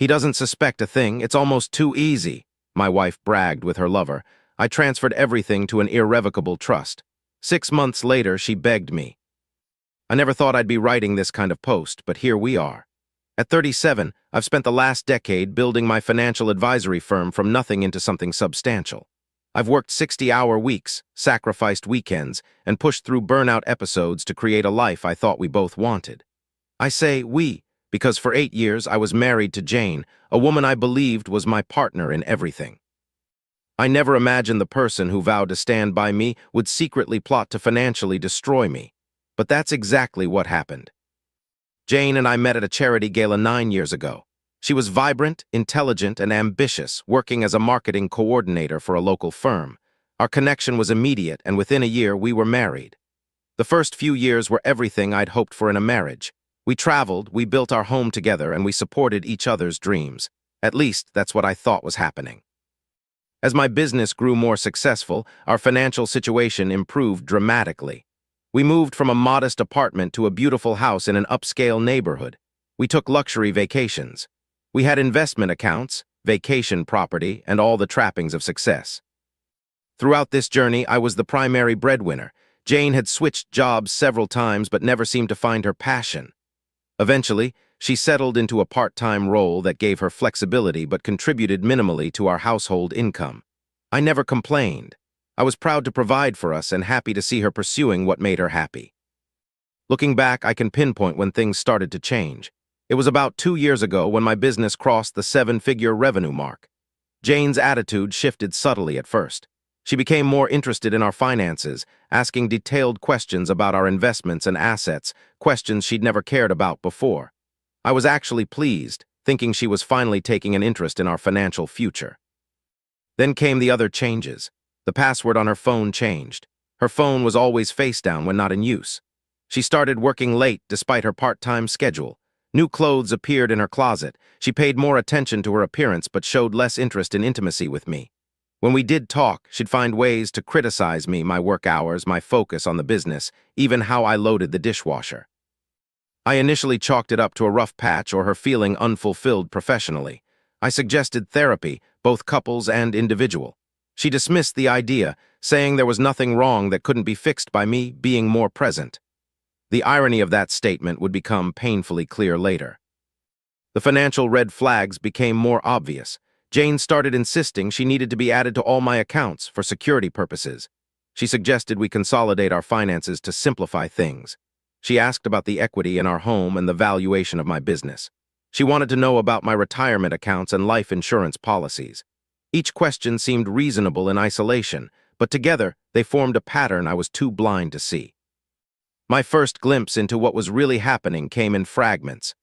He doesn't suspect a thing. It's almost too easy, my wife bragged with her lover. I transferred everything to an irrevocable trust. 6 months later, she begged me. I never thought I'd be writing this kind of post, but here we are. At 37, I've spent the last decade building my financial advisory firm from nothing into something substantial. I've worked 60-hour weeks, sacrificed weekends, and pushed through burnout episodes to create a life I thought we both wanted. I say we, because for 8 years I was married to Jane, a woman I believed was my partner in everything. I never imagined the person who vowed to stand by me would secretly plot to financially destroy me. But that's exactly what happened. Jane and I met at a charity gala 9 years ago. She was vibrant, intelligent, and ambitious, working as a marketing coordinator for a local firm. Our connection was immediate, and within a year we were married. The first few years were everything I'd hoped for in a marriage. We traveled, we built our home together, and we supported each other's dreams. At least, that's what I thought was happening. As my business grew more successful, our financial situation improved dramatically. We moved from a modest apartment to a beautiful house in an upscale neighborhood. We took luxury vacations. We had investment accounts, vacation property, and all the trappings of success. Throughout this journey, I was the primary breadwinner. Jane had switched jobs several times but never seemed to find her passion. Eventually, she settled into a part-time role that gave her flexibility but contributed minimally to our household income. I never complained. I was proud to provide for us and happy to see her pursuing what made her happy. Looking back, I can pinpoint when things started to change. It was about 2 years ago when my business crossed the 7-figure revenue mark. Jane's attitude shifted subtly at first. She became more interested in our finances, asking detailed questions about our investments and assets, questions she'd never cared about before. I was actually pleased, thinking she was finally taking an interest in our financial future. Then came the other changes. The password on her phone changed. Her phone was always face down when not in use. She started working late despite her part-time schedule. New clothes appeared in her closet. She paid more attention to her appearance but showed less interest in intimacy with me. When we did talk, she'd find ways to criticize me, my work hours, my focus on the business, even how I loaded the dishwasher. I initially chalked it up to a rough patch or her feeling unfulfilled professionally. I suggested therapy, both couples and individual. She dismissed the idea, saying there was nothing wrong that couldn't be fixed by me being more present. The irony of that statement would become painfully clear later. The financial red flags became more obvious. Jane started insisting she needed to be added to all my accounts for security purposes. She suggested we consolidate our finances to simplify things. She asked about the equity in our home and the valuation of my business. She wanted to know about my retirement accounts and life insurance policies. Each question seemed reasonable in isolation, but together they formed a pattern I was too blind to see. My first glimpse into what was really happening came in fragments.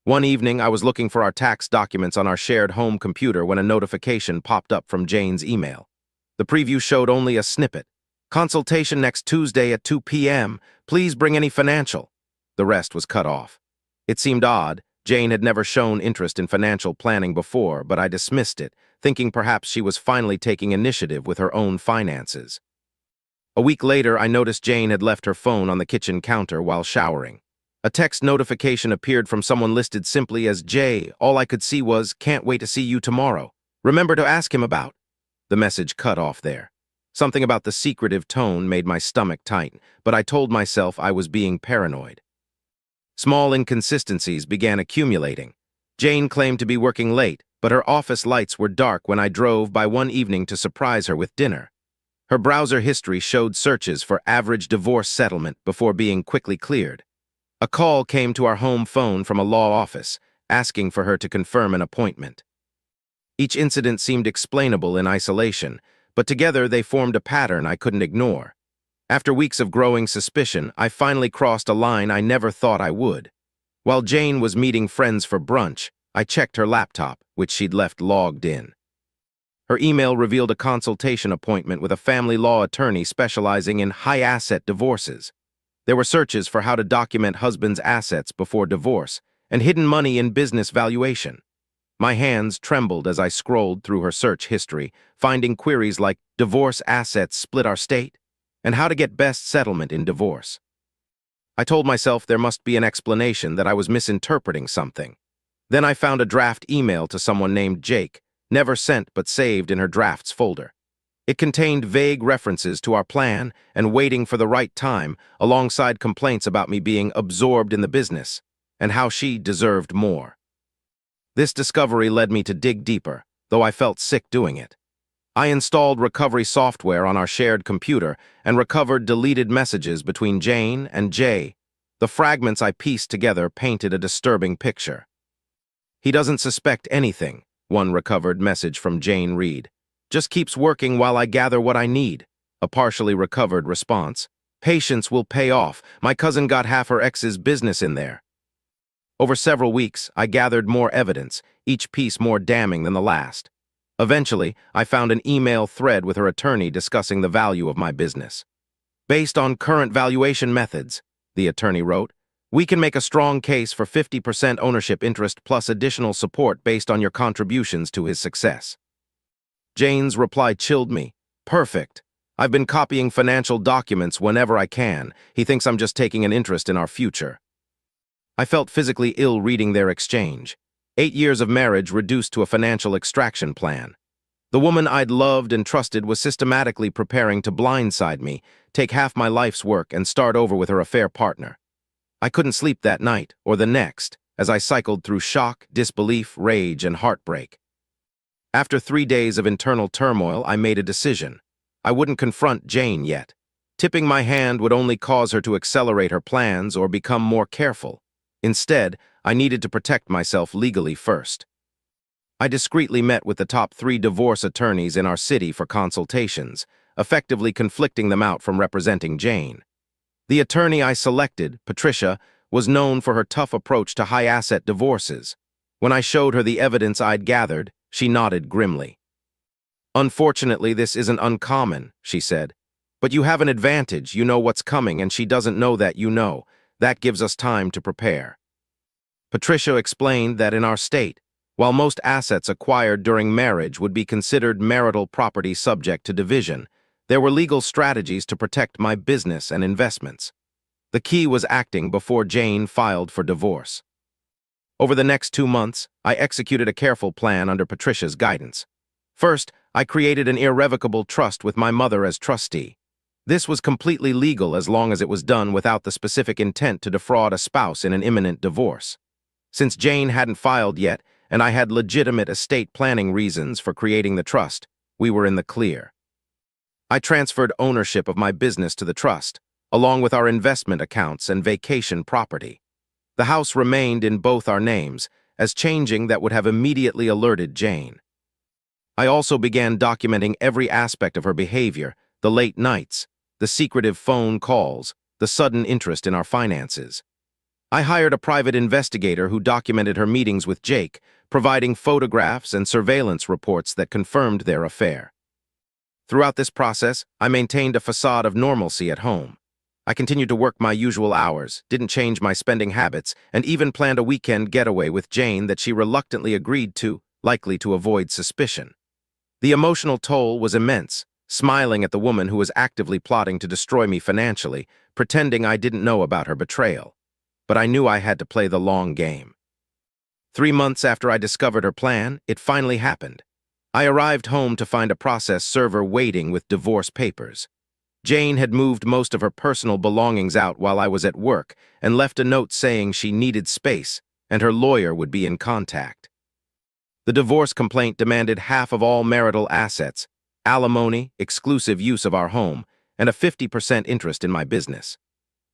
One evening, I was looking for our tax documents on our shared home computer when a notification popped up from Jane's email. The preview showed only a snippet. Consultation next Tuesday at 2 p.m. Please bring any financial. The rest was cut off. It seemed odd. Jane had never shown interest in financial planning before, but I dismissed it, thinking perhaps she was finally taking initiative with her own finances. A week later, I noticed Jane had left her phone on the kitchen counter while showering. A text notification appeared from someone listed simply as Jay. All I could see was, "Can't wait to see you tomorrow. Remember to ask him about." The message cut off there. Something about the secretive tone made my stomach tight, but I told myself I was being paranoid. Small inconsistencies began accumulating. Jane claimed to be working late, but her office lights were dark when I drove by one evening to surprise her with dinner. Her browser history showed searches for average divorce settlement before being quickly cleared. A call came to our home phone from a law office, asking for her to confirm an appointment. Each incident seemed explainable in isolation, but together they formed a pattern I couldn't ignore. After weeks of growing suspicion, I finally crossed a line I never thought I would. While Jane was meeting friends for brunch, I checked her laptop, which she'd left logged in. Her email revealed a consultation appointment with a family law attorney specializing in high-asset divorces. There were searches for how to document husband's assets before divorce and hidden money in business valuation. My hands trembled as I scrolled through her search history, finding queries like divorce assets split our state and how to get best settlement in divorce. I told myself there must be an explanation, that I was misinterpreting something. Then I found a draft email to someone named Jake, never sent but saved in her drafts folder. It contained vague references to our plan and waiting for the right time, alongside complaints about me being absorbed in the business and how she deserved more. This discovery led me to dig deeper, though I felt sick doing it. I installed recovery software on our shared computer and recovered deleted messages between Jane and Jay. The fragments I pieced together painted a disturbing picture. "He doesn't suspect anything," one recovered message from Jane read. "Just keeps working while I gather what I need." A partially recovered response: "Patience will pay off. My cousin got half her ex's business in there." Over several weeks, I gathered more evidence, each piece more damning than the last. Eventually, I found an email thread with her attorney discussing the value of my business. "Based on current valuation methods," the attorney wrote, "we can make a strong case for 50% ownership interest plus additional support based on your contributions to his success." Jane's reply chilled me. "Perfect. I've been copying financial documents whenever I can. He thinks I'm just taking an interest in our future." I felt physically ill reading their exchange. 8 years of marriage reduced to a financial extraction plan. The woman I'd loved and trusted was systematically preparing to blindside me, take half my life's work, and start over with her affair partner. I couldn't sleep that night, or the next, as I cycled through shock, disbelief, rage, and heartbreak. After 3 days of internal turmoil, I made a decision. I wouldn't confront Jane yet. Tipping my hand would only cause her to accelerate her plans or become more careful. Instead, I needed to protect myself legally first. I discreetly met with the top 3 divorce attorneys in our city for consultations, effectively conflicting them out from representing Jane. The attorney I selected, Patricia, was known for her tough approach to high-asset divorces. When I showed her the evidence I'd gathered, she nodded grimly. "Unfortunately, this isn't uncommon," she said. "But you have an advantage, you know what's coming, and she doesn't know that you know. That gives us time to prepare." Patricia explained that in our state, while most assets acquired during marriage would be considered marital property subject to division, there were legal strategies to protect my business and investments. The key was acting before Jane filed for divorce. Over the next 2 months, I executed a careful plan under Patricia's guidance. First, I created an irrevocable trust with my mother as trustee. This was completely legal as long as it was done without the specific intent to defraud a spouse in an imminent divorce. Since Jane hadn't filed yet, and I had legitimate estate planning reasons for creating the trust, we were in the clear. I transferred ownership of my business to the trust, along with our investment accounts and vacation property. The house remained in both our names, as changing that would have immediately alerted Jane. I also began documenting every aspect of her behavior: the late nights, the secretive phone calls, the sudden interest in our finances. I hired a private investigator who documented her meetings with Jake, providing photographs and surveillance reports that confirmed their affair. Throughout this process, I maintained a facade of normalcy at home. I continued to work my usual hours, didn't change my spending habits, and even planned a weekend getaway with Jane that she reluctantly agreed to, likely to avoid suspicion. The emotional toll was immense, smiling at the woman who was actively plotting to destroy me financially, pretending I didn't know about her betrayal. But I knew I had to play the long game. 3 months after I discovered her plan, it finally happened. I arrived home to find a process server waiting with divorce papers. Jane had moved most of her personal belongings out while I was at work and left a note saying she needed space and her lawyer would be in contact. The divorce complaint demanded half of all marital assets, alimony, exclusive use of our home, and a 50% interest in my business.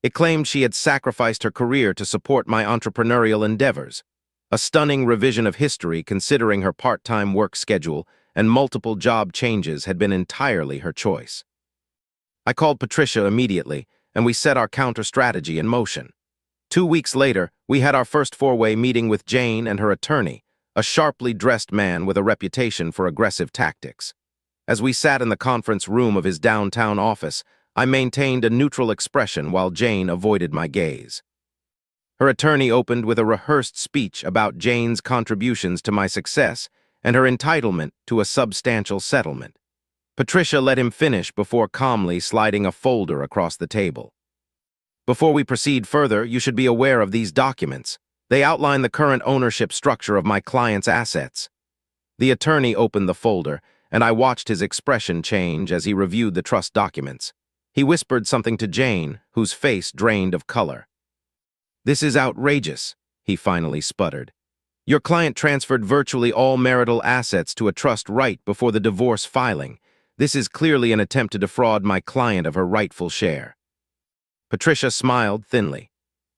It claimed she had sacrificed her career to support my entrepreneurial endeavors, a stunning revision of history considering her part-time work schedule and multiple job changes had been entirely her choice. I called Patricia immediately, and we set our counter-strategy in motion. 2 weeks later, we had our first four-way meeting with Jane and her attorney, a sharply dressed man with a reputation for aggressive tactics. As we sat in the conference room of his downtown office, I maintained a neutral expression while Jane avoided my gaze. Her attorney opened with a rehearsed speech about Jane's contributions to my success and her entitlement to a substantial settlement. Patricia let him finish before calmly sliding a folder across the table. "Before we proceed further, you should be aware of these documents," They outline the current ownership structure of my client's assets. The attorney opened the folder, and I watched his expression change as he reviewed the trust documents. He whispered something to Jane, whose face drained of color. "This is outrageous," he finally sputtered. "Your client transferred virtually all marital assets to a trust right before the divorce filing. This is clearly an attempt to defraud my client of her rightful share." Patricia smiled thinly.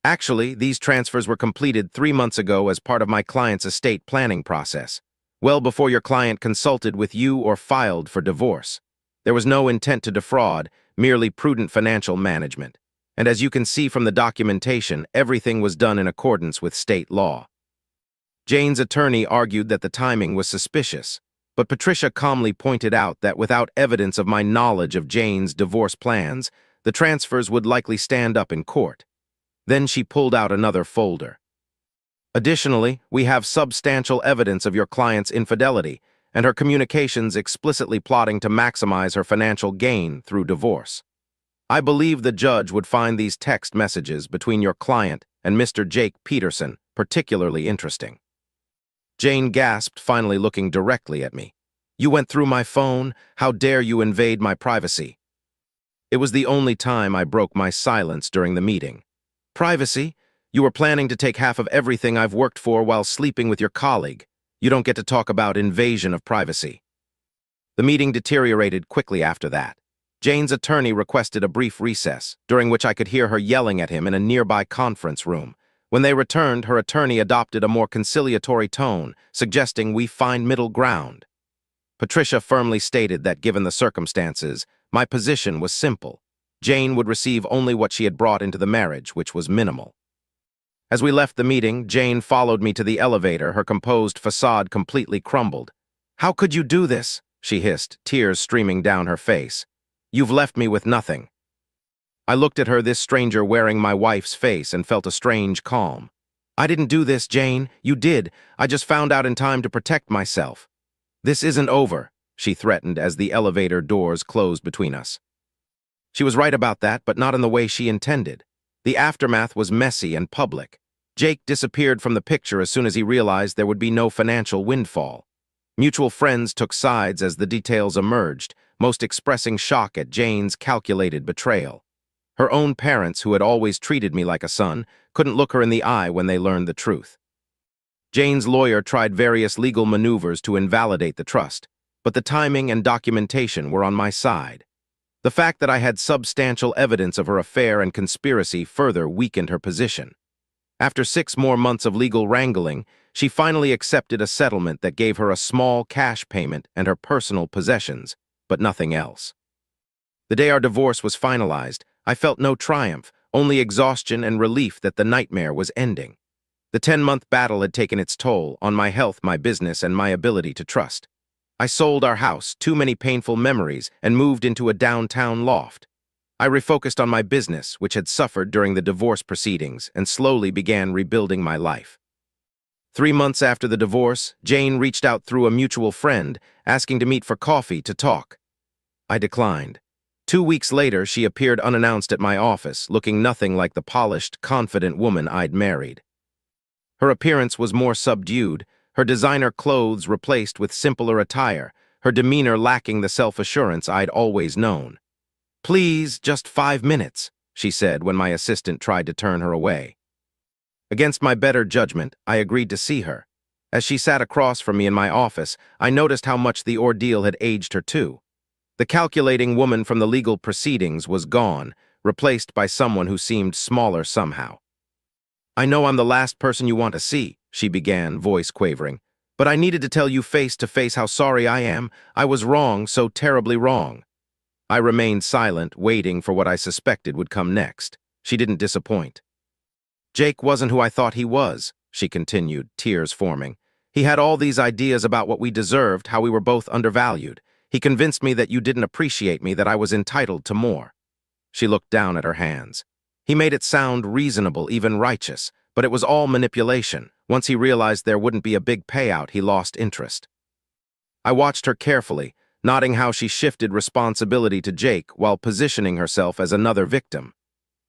"Actually, these transfers were completed 3 months ago as part of my client's estate planning process, well before your client consulted with you or filed for divorce. There was no intent to defraud, merely prudent financial management. And as you can see from the documentation, everything was done in accordance with state law." Jane's attorney argued that the timing was suspicious, but Patricia calmly pointed out that without evidence of my knowledge of Jane's divorce plans, the transfers would likely stand up in court. Then she pulled out another folder. "Additionally, we have substantial evidence of your client's infidelity and her communications explicitly plotting to maximize her financial gain through divorce. I believe the judge would find these text messages between your client and Mr. Jake Peterson particularly interesting." Jane gasped, finally looking directly at me. "You went through my phone? How dare you invade my privacy?" It was the only time I broke my silence during the meeting. "Privacy? You were planning to take half of everything I've worked for while sleeping with your colleague. You don't get to talk about invasion of privacy." The meeting deteriorated quickly after that. Jane's attorney requested a brief recess, during which I could hear her yelling at him in a nearby conference room. When they returned, her attorney adopted a more conciliatory tone, suggesting we find middle ground. Patricia firmly stated that given the circumstances, my position was simple. Jane would receive only what she had brought into the marriage, which was minimal. As we left the meeting, Jane followed me to the elevator, her composed facade completely crumbled. "How could you do this?" she hissed, tears streaming down her face. "You've left me with nothing." I looked at her, this stranger wearing my wife's face, and felt a strange calm. "I didn't do this, Jane. You did. I just found out in time to protect myself." "This isn't over," she threatened as the elevator doors closed between us. She was right about that, but not in the way she intended. The aftermath was messy and public. Jake disappeared from the picture as soon as he realized there would be no financial windfall. Mutual friends took sides as the details emerged, most expressing shock at Jane's calculated betrayal. Her own parents, who had always treated me like a son, couldn't look her in the eye when they learned the truth. Jane's lawyer tried various legal maneuvers to invalidate the trust, but the timing and documentation were on my side. The fact that I had substantial evidence of her affair and conspiracy further weakened her position. After 6 more months of legal wrangling, she finally accepted a settlement that gave her a small cash payment and her personal possessions, but nothing else. The day our divorce was finalized, I felt no triumph, only exhaustion and relief that the nightmare was ending. The 10-month battle had taken its toll on my health, my business, and my ability to trust. I sold our house, too many painful memories, and moved into a downtown loft. I refocused on my business, which had suffered during the divorce proceedings, and slowly began rebuilding my life. 3 months after the divorce, Jane reached out through a mutual friend, asking to meet for coffee to talk. I declined. 2 weeks later, she appeared unannounced at my office, looking nothing like the polished, confident woman I'd married. Her appearance was more subdued, her designer clothes replaced with simpler attire, her demeanor lacking the self-assurance I'd always known. "Please, just 5 minutes," she said when my assistant tried to turn her away. Against my better judgment, I agreed to see her. As she sat across from me in my office, I noticed how much the ordeal had aged her too. The calculating woman from the legal proceedings was gone, replaced by someone who seemed smaller somehow. "I know I'm the last person you want to see," she began, voice quavering, "but I needed to tell you face to face how sorry I am. I was wrong, so terribly wrong." I remained silent, waiting for what I suspected would come next. She didn't disappoint. "Jake wasn't who I thought he was," she continued, tears forming. "He had all these ideas about what we deserved, how we were both undervalued. He convinced me that you didn't appreciate me, that I was entitled to more." She looked down at her hands. "He made it sound reasonable, even righteous, but it was all manipulation. Once he realized there wouldn't be a big payout, he lost interest." I watched her carefully, noting how she shifted responsibility to Jake while positioning herself as another victim.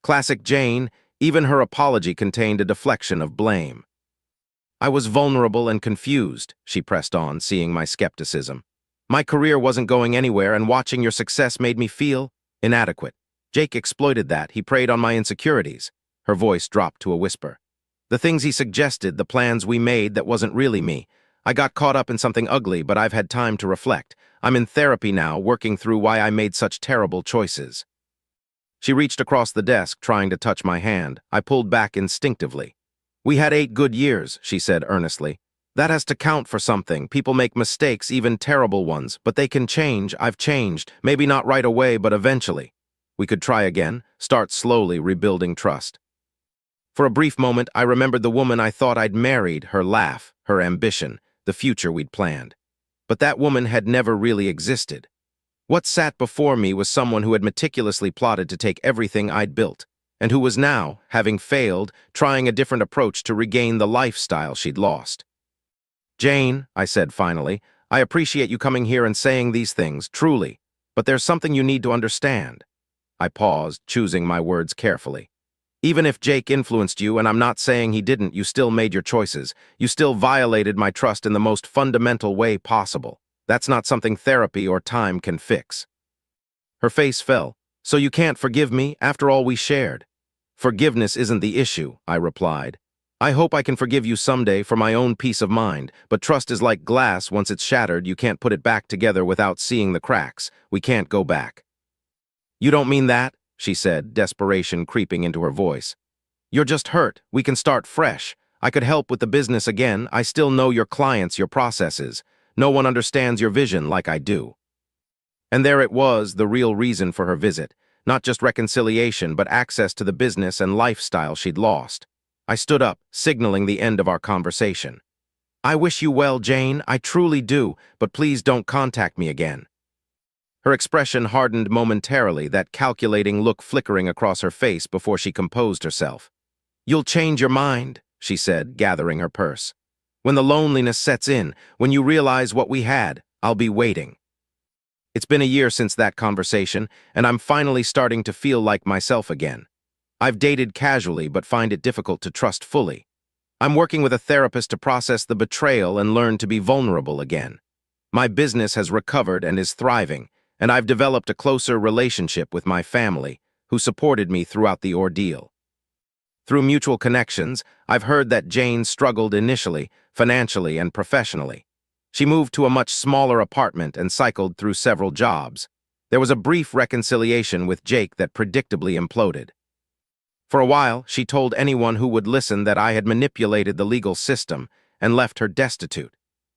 Classic Jane, even her apology contained a deflection of blame. I was vulnerable and confused, she pressed on, seeing my skepticism. My career wasn't going anywhere, and watching your success made me feel inadequate. Jake exploited that. He preyed on my insecurities. Her voice dropped to a whisper. The things he suggested, the plans we made that wasn't really me. I got caught up in something ugly, but I've had time to reflect. I'm in therapy now, working through why I made such terrible choices. She reached across the desk, trying to touch my hand. I pulled back instinctively. We had 8 good years, she said earnestly. That has to count for something. People make mistakes, even terrible ones, but they can change. I've changed. Maybe not right away, but eventually. We could try again, start slowly rebuilding trust. For a brief moment, I remembered the woman I thought I'd married, her laugh, her ambition, the future we'd planned. But that woman had never really existed. What sat before me was someone who had meticulously plotted to take everything I'd built, and who was now, having failed, trying a different approach to regain the lifestyle she'd lost. Jane, I said finally, I appreciate you coming here and saying these things, truly, but there's something you need to understand. I paused, choosing my words carefully. Even if Jake influenced you, and I'm not saying he didn't, you still made your choices. You still violated my trust in the most fundamental way possible. That's not something therapy or time can fix. Her face fell. So you can't forgive me after all we shared? Forgiveness isn't the issue, I replied. I hope I can forgive you someday for my own peace of mind, but trust is like glass. Once it's shattered, you can't put it back together without seeing the cracks. We can't go back. You don't mean that, she said, desperation creeping into her voice. You're just hurt. We can start fresh. I could help with the business again. I still know your clients, your processes. No one understands your vision like I do. And there it was, the real reason for her visit. Not just reconciliation, but access to the business and lifestyle she'd lost. I stood up, signaling the end of our conversation. I wish you well, Jane. I truly do, but please don't contact me again. Her expression hardened momentarily, that calculating look flickering across her face before she composed herself. You'll change your mind, she said, gathering her purse. When the loneliness sets in, when you realize what we had, I'll be waiting. It's been a year since that conversation, and I'm finally starting to feel like myself again. I've dated casually, but find it difficult to trust fully. I'm working with a therapist to process the betrayal and learn to be vulnerable again. My business has recovered and is thriving, and I've developed a closer relationship with my family, who supported me throughout the ordeal. Through mutual connections, I've heard that Jane struggled initially, financially and professionally. She moved to a much smaller apartment and cycled through several jobs. There was a brief reconciliation with Jake that predictably imploded. For a while, she told anyone who would listen that I had manipulated the legal system and left her destitute.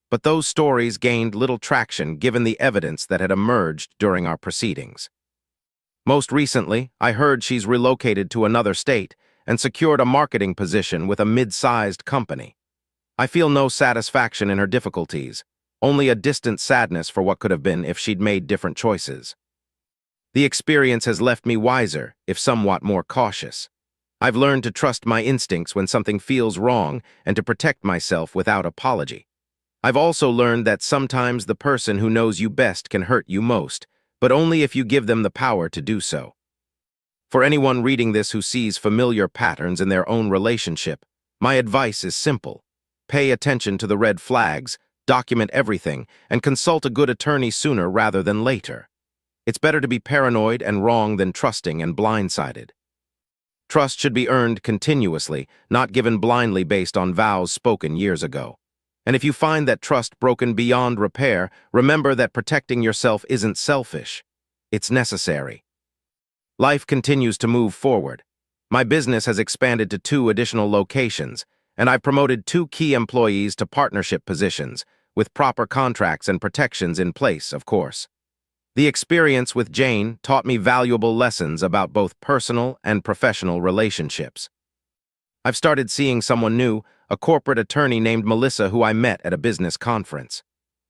But those stories gained little traction given the evidence that had emerged during our proceedings. Most recently, I heard she's relocated to another state and secured a marketing position with a mid-sized company. I feel no satisfaction in her difficulties, only a distant sadness for what could have been if she'd made different choices. The experience has left me wiser, if somewhat more cautious. I've learned to trust my instincts when something feels wrong and to protect myself without apology. I've also learned that sometimes the person who knows you best can hurt you most, but only if you give them the power to do so. For anyone reading this who sees familiar patterns in their own relationship, my advice is simple. Pay attention to the red flags, document everything, and consult a good attorney sooner rather than later. It's better to be paranoid and wrong than trusting and blindsided. Trust should be earned continuously, not given blindly based on vows spoken years ago. And if you find that trust broken beyond repair, remember that protecting yourself isn't selfish. It's necessary. Life continues to move forward. My business has expanded to 2 additional locations, and I've promoted 2 key employees to partnership positions, with proper contracts and protections in place, of course. The experience with Jane taught me valuable lessons about both personal and professional relationships. I've started seeing someone new, a corporate attorney named Melissa who I met at a business conference.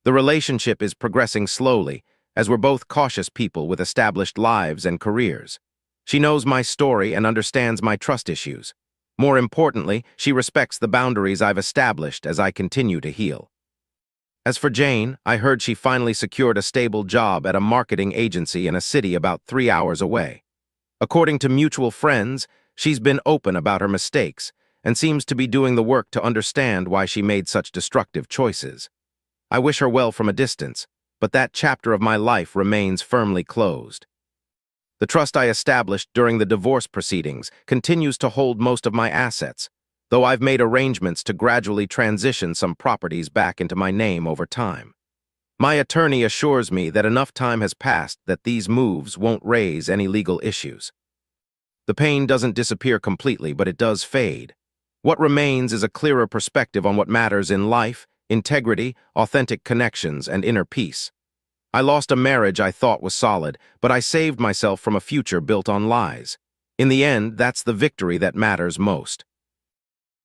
The relationship is progressing slowly, as we're both cautious people with established lives and careers. She knows my story and understands my trust issues. More importantly, she respects the boundaries I've established as I continue to heal. As for Jane, I heard she finally secured a stable job at a marketing agency in a city about 3 hours away. According to mutual friends, she's been open about her mistakes, and seems to be doing the work to understand why she made such destructive choices. I wish her well from a distance, but that chapter of my life remains firmly closed. The trust I established during the divorce proceedings continues to hold most of my assets, though I've made arrangements to gradually transition some properties back into my name over time. My attorney assures me that enough time has passed that these moves won't raise any legal issues. The pain doesn't disappear completely, but it does fade. What remains is a clearer perspective on what matters in life, integrity, authentic connections, and inner peace. I lost a marriage I thought was solid, but I saved myself from a future built on lies. In the end, that's the victory that matters most.